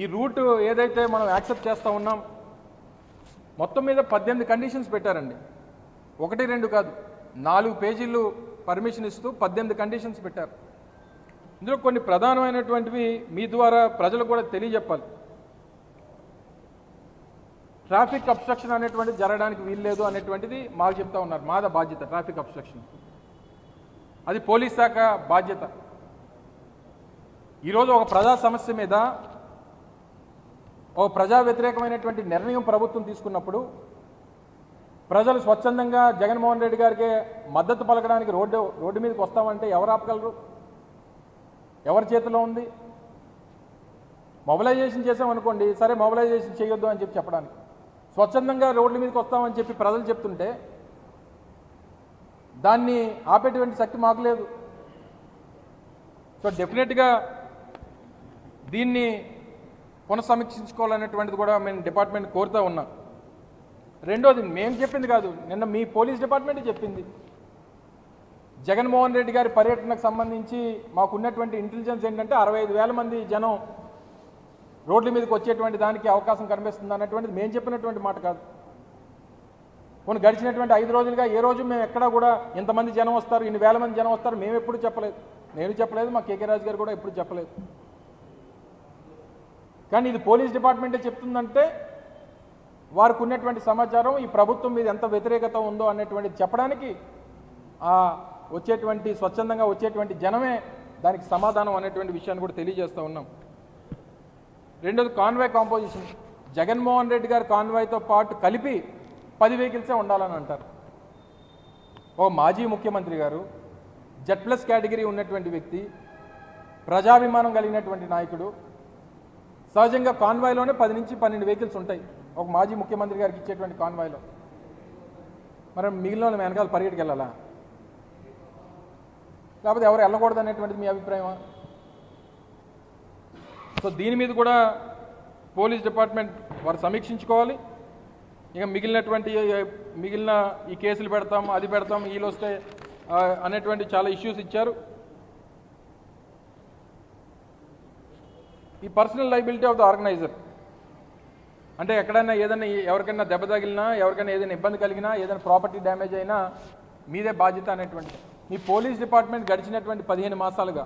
ఈ రూట్ ఏదైతే మనం యాక్సెప్ట్ చేస్తూ ఉన్నాం మొత్తం మీద 18 కండిషన్స్ పెట్టారండి. 1, 2 కాదు, 4 పేజీలు పర్మిషన్ ఇస్తూ 18 కండిషన్స్ పెట్టారు. ఇందులో కొన్ని ప్రధానమైనటువంటివి మీ ద్వారా ప్రజలకు కూడా తెలియజెప్పాలి. ట్రాఫిక్ అబ్స్ట్రక్షన్ అనేటువంటిది జరగడానికి వీల్లేదు అనేటువంటిది మాకు చెప్తా ఉన్నారు. మాద బాధ్యత ట్రాఫిక్ అబ్స్ట్రక్షన్, అది పోలీస్ శాఖ బాధ్యత. ఈరోజు ఒక ప్రజా సమస్య మీద ఒక ప్రజా వ్యతిరేకమైనటువంటి నిర్ణయం ప్రభుత్వం తీసుకున్నప్పుడు ప్రజలు స్వచ్ఛందంగా జగన్మోహన్ రెడ్డి గారికి మద్దతు పలకడానికి రోడ్డు మీదకి వస్తామంటే ఎవరు ఆపగలరు? ఎవరి చేతిలో ఉంది? మొబిలైజేషన్ చేసామనుకోండి, సరే మొబిలైజేషన్ చేయొద్దు అని చెప్పడానికి, స్వచ్ఛందంగా రోడ్ల మీదకి వస్తామని చెప్పి ప్రజలు చెప్తుంటే దాన్ని ఆపేటువంటి శక్తి మాకు లేదు. సో డెఫినెట్గా దీన్ని పునఃసమీక్షించుకోవాలనేటువంటిది కూడా మేము డిపార్ట్మెంట్ కోరుతూ ఉన్నాం. రెండోది మేము చెప్పింది కాదు, నిన్న మీ పోలీస్ డిపార్ట్మెంటే చెప్పింది. జగన్మోహన్ రెడ్డి గారి పర్యటనకు సంబంధించి మాకున్నటువంటి ఇంటెలిజెన్స్ ఏంటంటే 65,000 మంది జనం రోడ్ల మీదకి వచ్చేటువంటి దానికి అవకాశం కనిపిస్తుంది అన్నటువంటిది మేము చెప్పినటువంటి మాట కాదు. కొన్ని గడిచినటువంటి 5 రోజులుగా ఏ రోజు మేము ఎక్కడా కూడా ఇంతమంది జనం వస్తారు, ఇన్ని వేల మంది జనం వస్తారు మేము ఎప్పుడు చెప్పలేదు. నేను చెప్పలేదు, మా కేకే రాజు గారు కూడా ఎప్పుడు చెప్పలేదు. కానీ ఇది పోలీస్ డిపార్ట్మెంటే చెప్తుందంటే వారికి ఉన్నటువంటి సమాచారం ఈ ప్రభుత్వం మీద ఎంత వ్యతిరేకత ఉందో అనేటువంటిది చెప్పడానికి వచ్చేటువంటి స్వచ్ఛందంగా వచ్చేటువంటి జనమే దానికి సమాధానం అనేటువంటి విషయాన్ని కూడా తెలియజేస్తూ ఉన్నాం. రెండోది కాన్వాయ్ కాంపోజిషన్. జగన్మోహన్ రెడ్డి గారి కాన్వాయ్తో పాటు కలిపి 10 వెహికల్సే ఉండాలని అంటారు. ఓ మాజీ ముఖ్యమంత్రి గారు, Z+ కేటగిరీ ఉన్నటువంటి వ్యక్తి, ప్రజాభిమానం కలిగినటువంటి నాయకుడు, సహజంగా కాన్వాయ్లోనే 10 నుంచి 12 వెహికల్స్ ఉంటాయి ఒక మాజీ ముఖ్యమంత్రి గారికి ఇచ్చేటువంటి కాన్వాయ్లో. మరి మిగిలిన వెనకాల పరిగెట్టుకు వెళ్ళాలా? లేకపోతే ఎవరు వెళ్ళకూడదు అనేటువంటిది మీ అభిప్రాయమా? సో దీని మీద కూడా పోలీస్ డిపార్ట్మెంట్ వారు సమీక్షించుకోవాలి. ఇక మిగిలిన ఈ కేసులు పెడతాం, అది పెడతాం, వీళ్ళు వస్తే అనేటువంటి చాలా ఇష్యూస్ ఇచ్చారు. ఈ personal liability of the organiser అంటే ఎక్కడైనా ఏదైనా ఎవరికైనా దెబ్బ తగిలినా, ఎవరికైనా ఏదైనా ఇబ్బంది కలిగినా, ఏదైనా ప్రాపర్టీ డ్యామేజ్ అయినా మీదే బాధ్యత అనేటువంటిది. మీ పోలీస్ డిపార్ట్మెంట్ గడిచినటువంటి 15 మాసాలుగా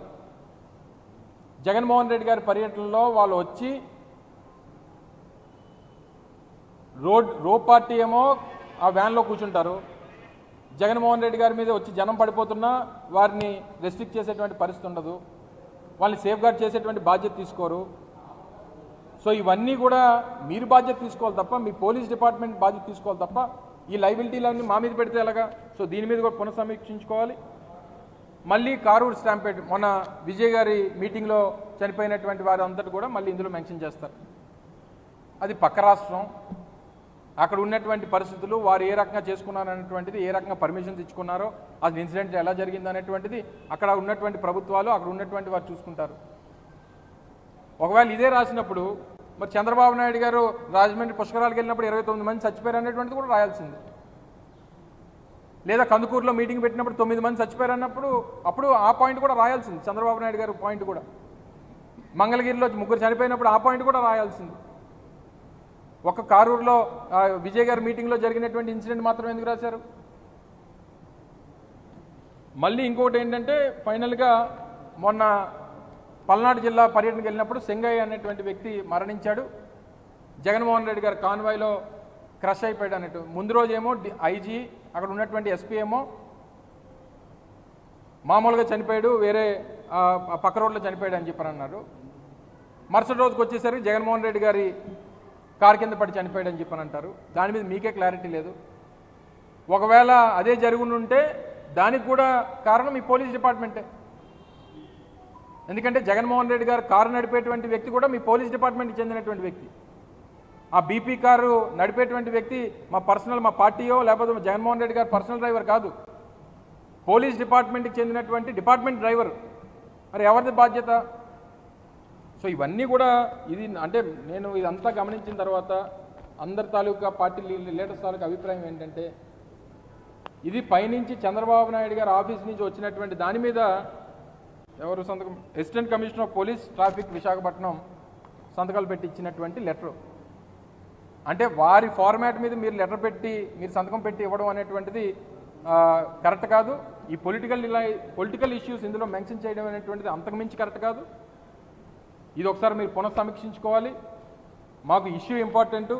జగన్మోహన్ రెడ్డి గారి పర్యటనలో వాళ్ళు వచ్చి రో పార్టీ ఏమో ఆ వ్యాన్లో కూర్చుంటారు, జగన్మోహన్ రెడ్డి గారి మీద వచ్చి జనం పడిపోతున్నా వారిని రెస్ట్రిక్ట్ చేసేటువంటి పరిస్థితి ఉండదు, వాళ్ళని సేఫ్ గార్డ్ చేసేటువంటి బాధ్యత తీసుకోరు. సో ఇవన్నీ కూడా మీరు బాధ్యత తీసుకోవాలి తప్ప, మీ పోలీస్ డిపార్ట్మెంట్ బాధ్యత తీసుకోవాలి తప్ప ఈ లైబిలిటీలన్నీ మా మీద పెడితే ఎలాగా? సో దీని మీద కూడా పునఃసమీక్షించుకోవాలి. మళ్ళీ కారూర్ స్టాంపేడ్, మొన్న విజయ్ గారి మీటింగ్లో చనిపోయినటువంటి వారి అంతటి కూడా మళ్ళీ ఇందులో మెన్షన్ చేస్తారు. అది పక్క రాష్ట్రం, అక్కడ ఉన్నటువంటి పరిస్థితులు, వారు ఏ రకంగా చేసుకున్నారు అనేటువంటిది, ఏ రకంగా పర్మిషన్స్ ఇచ్చుకున్నారో, అది ఇన్సిడెంట్ ఎలా జరిగింది అనేటువంటిది అక్కడ ఉన్నటువంటి ప్రభుత్వాలు, అక్కడ ఉన్నటువంటి వారు చూసుకుంటారు. ఒకవేళ ఇదే రాసినప్పుడు మరి చంద్రబాబు నాయుడు గారు రాజమండ్రి పుష్కరాలకు వెళ్ళినప్పుడు 29 మంది చచ్చిపోయారు అనేటువంటిది కూడా రాయాల్సింది. లేదా కందుకూరులో మీటింగ్ పెట్టినప్పుడు 9 మంది చచ్చిపోయారు అన్నప్పుడు అప్పుడు ఆ పాయింట్ కూడా రాయాల్సింది. చంద్రబాబు నాయుడు గారు పాయింట్ కూడా, మంగళగిరిలో 3 చనిపోయినప్పుడు ఆ పాయింట్ కూడా రాయాల్సింది. ఒక కారూరులో విజయ్ గారి మీటింగ్లో జరిగినటువంటి ఇన్సిడెంట్ మాత్రం ఎందుకు రాశారు? మళ్ళీ ఇంకొకటి ఏంటంటే ఫైనల్గా మొన్న పల్నాడు జిల్లా పర్యటనకు వెళ్ళినప్పుడు సింగయ్య అనేటువంటి వ్యక్తి మరణించాడు, జగన్మోహన్ రెడ్డి గారి కాన్వాయ్లో క్రష్ అయిపోయాడు అన్నట్టు. ముందు రోజేమో ఐజీ, అక్కడ ఉన్నటువంటి ఎస్పీ ఏమో మామూలుగా చనిపోయాడు, వేరే పక్క రోడ్లో చనిపోయాడు అని చెప్పని అన్నారు. మరుసటి రోజుకి వచ్చేసరికి జగన్మోహన్ రెడ్డి గారి కారు కింద పడి చనిపోయాడు అని చెప్పని అంటారు. దాని మీద మీకే క్లారిటీ లేదు. ఒకవేళ అదే జరుగుంటే దానికి కూడా కారణం ఈ పోలీస్ డిపార్ట్మెంటే. ఎందుకంటే జగన్మోహన్ రెడ్డి గారు కారు నడిపేటువంటి వ్యక్తి కూడా మీ పోలీస్ డిపార్ట్మెంట్కి చెందినటువంటి వ్యక్తి. ఆ బీపీ కారు నడిపేటువంటి వ్యక్తి మా పార్టీయో లేకపోతే జగన్మోహన్ రెడ్డి గారు పర్సనల్ డ్రైవర్ కాదు, పోలీస్ డిపార్ట్మెంట్కి చెందినటువంటి డిపార్ట్మెంట్ డ్రైవర్. మరి ఎవరిది బాధ్యత? సో ఇవన్నీ కూడా ఇది అంటే నేను ఇదంతా గమనించిన తర్వాత అందరి తాలూకా పార్టీ లీడర్స్ తాలూకా అభిప్రాయం ఏంటంటే ఇది పైనుంచి చంద్రబాబు నాయుడు గారి ఆఫీస్ నుంచి వచ్చినటువంటి దాని మీద ఎవరు సంతకం? Assistant commissioner of police traffic Visakhapatnam సంతకాలు పెట్టి ఇచ్చినటువంటి లెటరు. అంటే వారి ఫార్మాట్ మీద మీరు లెటర్ పెట్టి మీరు సంతకం పెట్టి ఇవ్వడం అనేటువంటిది కరెక్ట్ కాదు. ఈ పొలిటికల్ ఇష్యూస్ ఇందులో మెన్షన్ చేయడం అనేటువంటిది అంతకుమించి కరెక్ట్ కాదు. ఇది ఒకసారి మీరు పునఃసమీక్షించుకోవాలి. మాకు ఇష్యూ ఇంపార్టెంటు.